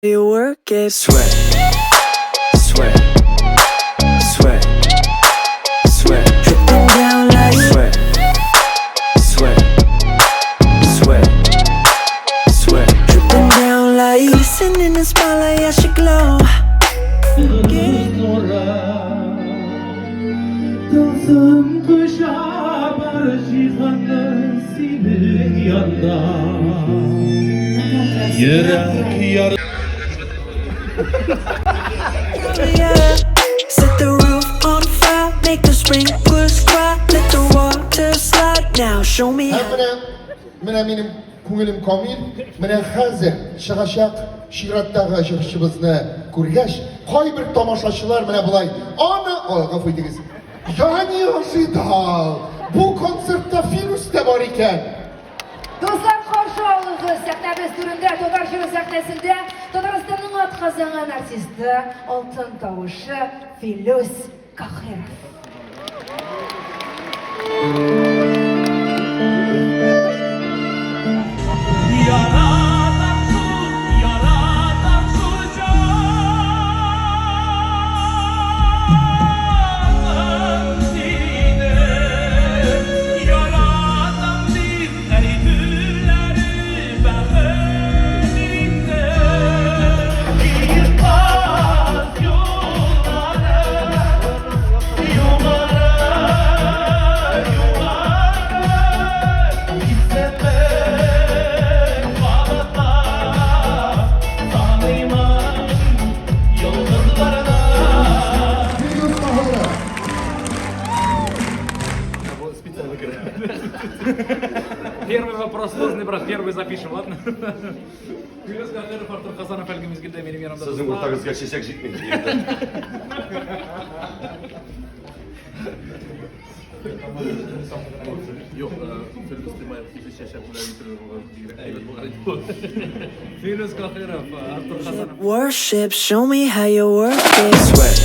You work it. Sweat, sweat, sweat, sweat. Dripping down like sweat, sweat, sweat, sweat. Dripping down like listen in the spotlight, I should glow. Tılsım kuşa barışıkanın senin yanında. Yürek yar. Yeah. Set the roof on fire, make the sprinklers cry, let the water slide. Now show me how. Mene benim ko'nglim komil. Mene hozir Shag'ashaq Shiratdagi chiqishimizni ko'rgach, qo'y bir tomoshachilar mana bulay. Ana, g'afur etingiz. Yani Asidal, bu konsertda Filus de bor ekan. Dostlar, qarshi oling'iz sahna dasturida To'dar shiri sahnasida Tataristonning otqazangan artisti oltin tovushi Filus Qohirov. Первый вопрос сложный, брат, первый запишем, ладно? Филус Qohirov, Артур Хасанов, әлгі мезгілде менің yanımda. Sizin ortağınızga şişek jitmeydi endi. Yok, Firdus Timayev bizi şaşırtmaya Worship, show me how you work it. Sweat,